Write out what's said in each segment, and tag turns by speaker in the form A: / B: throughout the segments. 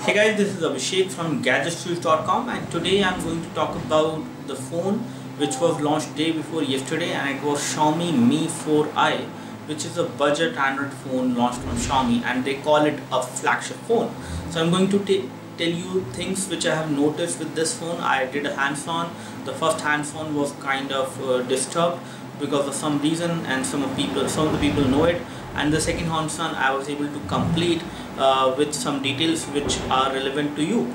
A: Hey guys, this is Abhishek from GadgetStreets.com, and today I'm going to talk about the phone which was launched day before yesterday, and it was Xiaomi Mi 4i, which is a budget Android phone launched on Xiaomi, and they call it a flagship phone. So I'm going to tell you things which I have noticed with this phone. I did a hands-on. The first hands-on was kind of disturbed because of some reason, and some of the people know it. And the second hands-on I was able to complete with some details which are relevant to you.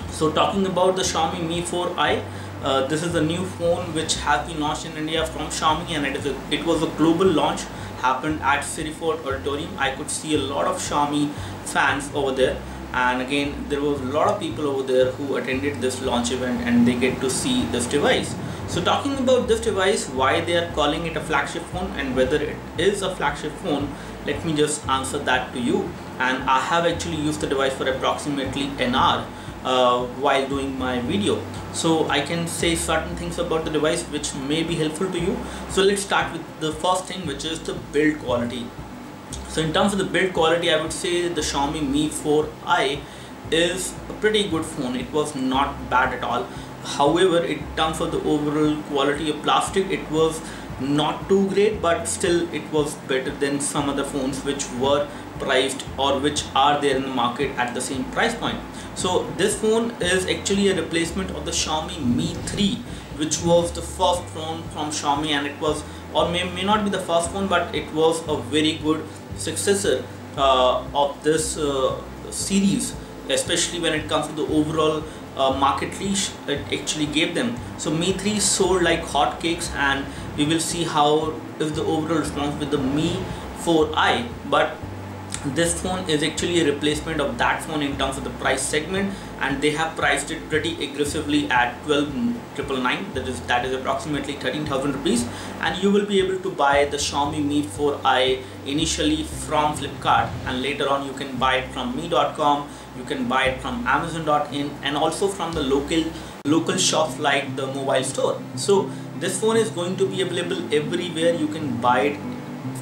A: So talking about the Xiaomi Mi 4i, this is a new phone which has been launched in India from Xiaomi, and it was a global launch, happened at Cityfort Auditorium. I could see a lot of Xiaomi fans over there, and again there was a lot of people over there who attended this launch event, and they get to see this device. So talking about this device, why they are calling it a flagship phone and whether it is a flagship phone, let me just answer that to you. And I have actually used the device for approximately an hour while doing my video, so I can say certain things about the device which may be helpful to you. So let's start with the first thing, which is the build quality. So in terms of the build quality, I would say the Xiaomi Mi 4i is a pretty good phone. It was not bad at all. However, in terms of the overall quality of plastic, it was not too great, but still it was better than some other phones which were priced or which are there in the market at the same price point. So this phone is actually a replacement of the Xiaomi Mi 3, which was the first phone from Xiaomi, and it was, or may not be the first phone, but it was a very good successor of this series, especially when it comes to the overall market reach it actually gave them. So Mi 3 sold like hotcakes, and we will see how is the overall response with the Mi 4i. But this phone is actually a replacement of that phone in terms of the price segment, and they have priced it pretty aggressively at 12,999. That is approximately 13,000 rupees, and you will be able to buy the Xiaomi Mi 4i initially from Flipkart, and later on you can buy it from Mi.com, you can buy it from Amazon.in, and also from the local shops like the mobile store. So this phone is going to be available everywhere. You can buy it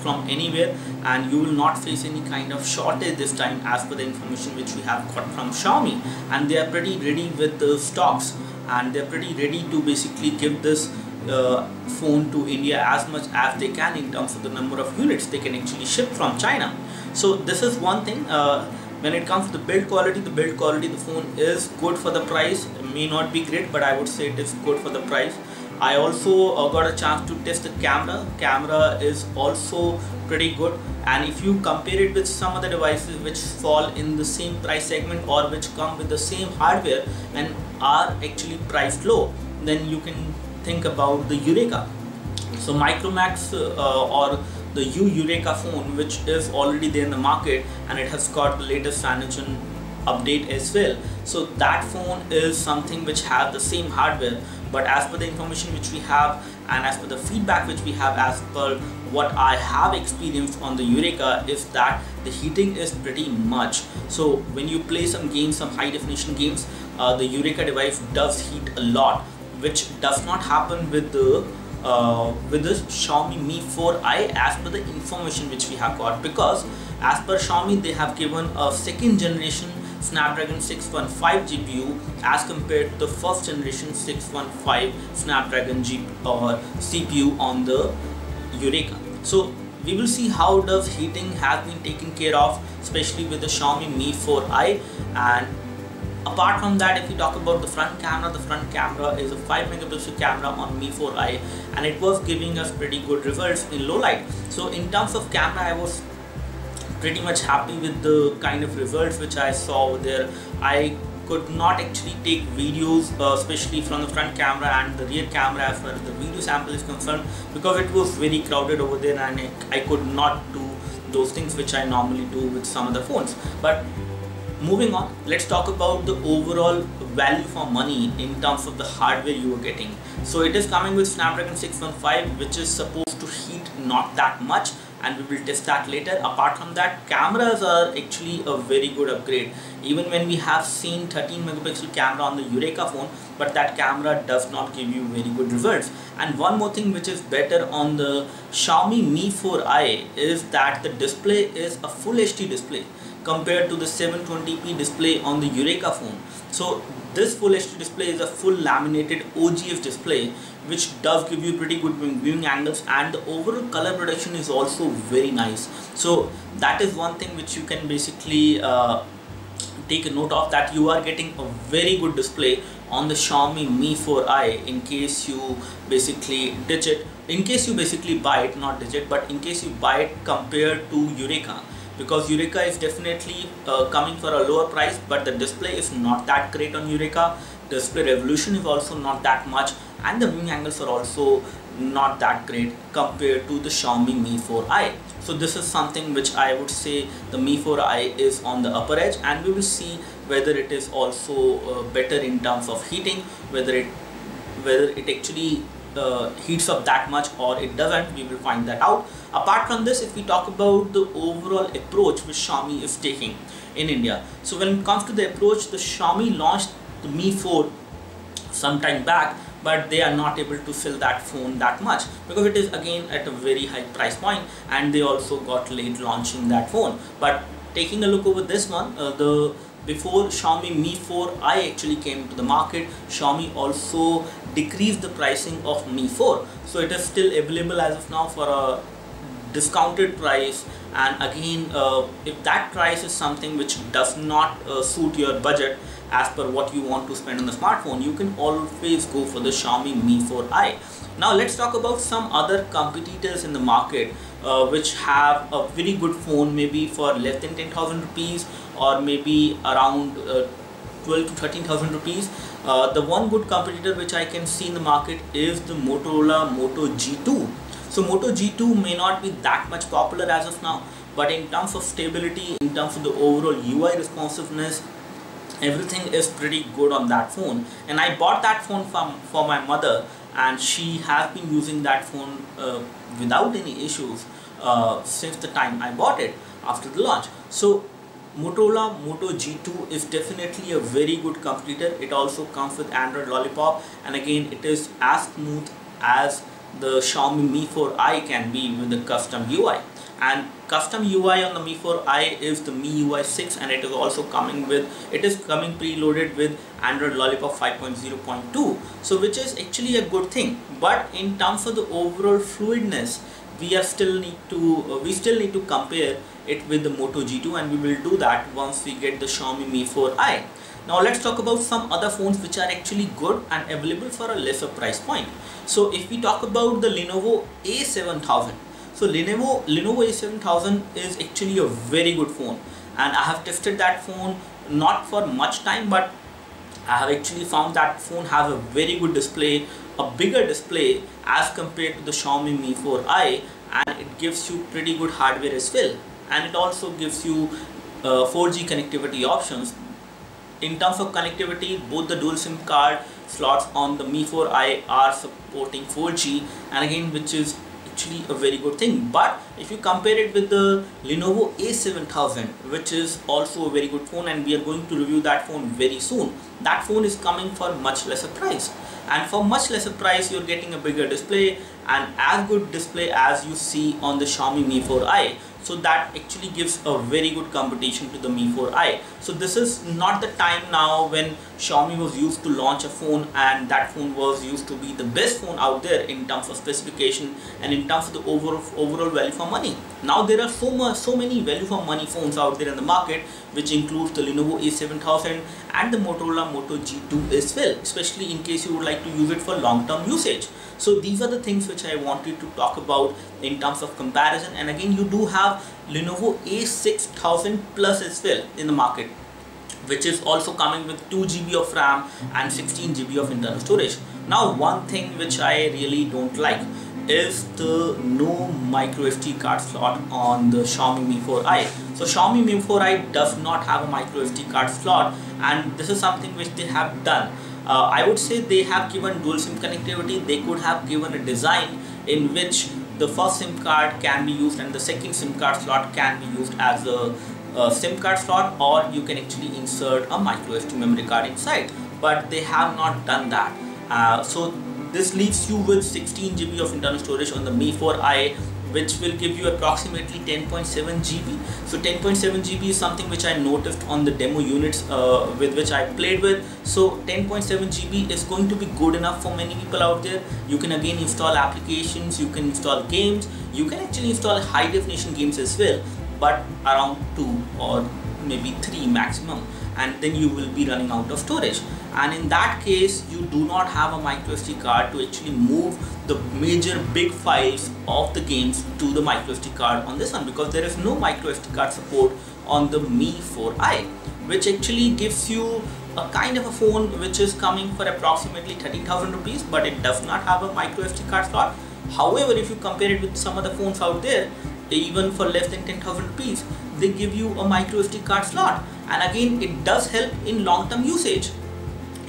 A: from anywhere, and you will not face any kind of shortage this time, as per the information which we have got from Xiaomi. And they are pretty ready with the stocks, and they're pretty ready to basically give this phone to India as much as they can in terms of the number of units they can actually ship from China. So this is one thing. When it comes to the build quality, the phone is good for the price. It may not be great, but I would say it is good for the price. I also got a chance to test the camera is also pretty good, and if you compare it with some other devices which fall in the same price segment or which come with the same hardware and are actually priced low, then you can think about the Eureka. So Micromax or the Eureka phone, which is already there in the market, and it has got the latest Cyanogen update as well. So that phone is something which has the same hardware, but as per the information which we have and as per the feedback which we have, as per what I have experienced on the Eureka, is that the heating is pretty much. So when you play some games, some high definition games, the Eureka device does heat a lot, which does not happen with the Xiaomi Mi 4i as per the information which we have got, because as per Xiaomi they have given a second generation Snapdragon 615 GPU as compared to the first generation 615 Snapdragon CPU on the Eureka. So we will see how does heating has been taken care of, especially with the Xiaomi Mi 4i. And apart from that, if you talk about the front camera is a 5 megapixel camera on Mi 4i, and it was giving us pretty good results in low light. So in terms of camera, I was pretty much happy with the kind of results which I saw over there. I could not actually take videos, especially from the front camera and the rear camera as far as the video sample is concerned, because it was very crowded over there, and I could not do those things which I normally do with some other phones. But moving on, let's talk about the overall value for money in terms of the hardware you are getting. So it is coming with Snapdragon 615, which is supposed to heat not that much, and we will test that later. Apart from that, cameras are actually a very good upgrade. Even when we have seen 13 megapixel camera on the Eureka phone, but that camera does not give you very good results. And one more thing which is better on the Xiaomi Mi 4i is that the display is a full HD display. compared to the 720p display on the Eureka phone. So this Full HD display is a full laminated OGF display, which does give you pretty good viewing angles, and the overall color production is also very nice. So that is one thing which you can basically take a note of, that you are getting a very good display on the Xiaomi Mi 4i in case you basically ditch it, in case you basically buy it, not ditch it, but in case you buy it compared to Eureka, because Eureka is definitely coming for a lower price, but the display is not that great on Eureka. Display resolution is also not that much, and the viewing angles are also not that great compared to the Xiaomi Mi 4i. So this is something which I would say the Mi 4i is on the upper edge, and we will see whether it is also better in terms of heating, whether it actually heats up that much or it doesn't. We will find that out. Apart from this, if we talk about the overall approach which Xiaomi is taking in India, so when it comes to the approach, the Xiaomi launched the Mi 4 some time back, but they are not able to sell that phone that much because it is again at a very high price point, and they also got late launching that phone. But taking a look over this one, before Xiaomi Mi 4i actually came to the market, Xiaomi also decreased the pricing of Mi 4, so it is still available as of now for a discounted price. And again, if that price is something which does not suit your budget as per what you want to spend on the smartphone, you can always go for the Xiaomi Mi 4i. Now let's talk about some other competitors in the market which have a very good phone, maybe for less than 10,000 rupees or maybe around 12 to 13,000 rupees. The one good competitor which I can see in the market is the Motorola Moto G2. So Moto G2 may not be that much popular as of now, but in terms of stability, in terms of the overall UI responsiveness, everything is pretty good on that phone. And I bought that phone for my mother, and she has been using that phone without any issues since the time I bought it after the launch. So Motorola Moto G2 is definitely a very good competitor. It also comes with Android Lollipop, and again it is as smooth as the Xiaomi Mi 4i can be with the custom UI. And custom UI on the Mi 4i is the MIUI 6, and it is also coming preloaded with Android Lollipop 5.0.2, so which is actually a good thing. But in terms of the overall fluidness, we still need to compare it with the Moto G2, and we will do that once we get the Xiaomi Mi 4i. Now let's talk about some other phones which are actually good and available for a lesser price point. So if we talk about the Lenovo A7000, so Lenovo A7000 is actually a very good phone, and I have tested that phone not for much time, but I have actually found that phone has a very good display, a bigger display as compared to the Xiaomi Mi 4i, and it gives you pretty good hardware as well, and it also gives you 4G connectivity options. In terms of connectivity, both the dual SIM card slots on the Mi 4i are supporting 4G, and again, which is actually a very good thing. But if you compare it with the Lenovo A7000, which is also a very good phone, and we are going to review that phone very soon, that phone is coming for much lesser price, and for much lesser price you're getting a bigger display and as good display as you see on the Xiaomi Mi 4i. So that actually gives a very good competition to the Mi 4i. So this is not the time now when Xiaomi was used to launch a phone and that phone was used to be the best phone out there in terms of specification and in terms of the overall value for money. Now there are so many value for money phones out there in the market, which includes the Lenovo A7000 and the Motorola Moto G2 as well, especially in case you would like to use it for long-term usage. So these are the things which I wanted to talk about in terms of comparison. And again, you do have Lenovo A6000 Plus as well in the market, which is also coming with 2 GB of RAM and 16 GB of internal storage. Now one thing which I really don't like is the no micro SD card slot on the Xiaomi Mi 4i. So Xiaomi Mi 4i does not have a micro SD card slot, and this is something which they have done. I would say they have given dual SIM connectivity. They could have given a design in which the first SIM card can be used and the second SIM card slot can be used as a SIM card slot, or you can actually insert a micro SD memory card inside, but they have not done that. So this leaves you with 16 GB of internal storage on the Mi 4i, which will give you approximately 10.7 GB. So 10.7 GB is something which I noticed on the demo units with which I played with. So 10.7 GB is going to be good enough for many people out there. You can again install applications, you can install games, you can actually install high definition games as well, but around 2 or maybe 3 maximum, and then you will be running out of storage. And in that case, you do not have a micro SD card to actually move the major big files of the games to the micro SD card on this one, because there is no micro SD card support on the Mi 4i, which actually gives you a kind of a phone which is coming for approximately 30,000 rupees, but it does not have a micro SD card slot. However, if you compare it with some other phones out there, even for less than 10,000 rupees, they give you a micro SD card slot, and again it does help in long-term usage.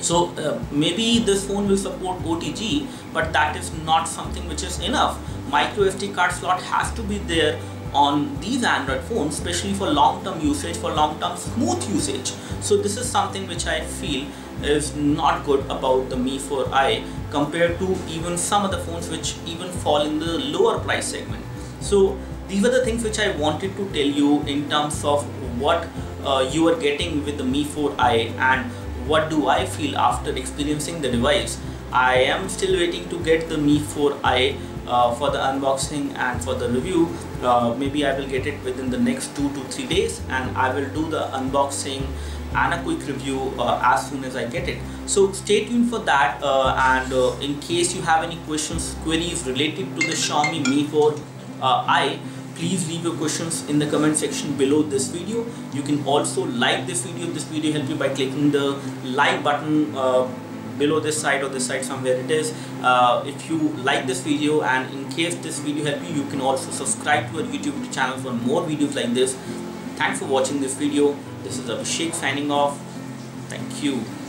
A: So maybe this phone will support OTG, but that is not something which is enough. Micro SD card slot has to be there on these Android phones, especially for long-term usage, for long-term smooth usage. So this is something which I feel is not good about the Mi 4i compared to even some other phones which even fall in the lower price segment. So these are the things which I wanted to tell you in terms of what you are getting with the Mi 4i and what do I feel after experiencing the device. I am still waiting to get the Mi 4i for the unboxing and for the review. Maybe I will get it within the next 2 to 3 days, and I will do the unboxing and a quick review as soon as I get it. So stay tuned for that, and in case you have any questions, queries related to the Xiaomi Mi 4i, please leave your questions in the comment section below this video. You can also like this video if this video helped you by clicking the like button below this side or this side, somewhere it is. If you like this video, and in case this video helped you, you can also subscribe to our YouTube channel for more videos like this. Thanks for watching this video. This is Abhishek signing off. Thank you.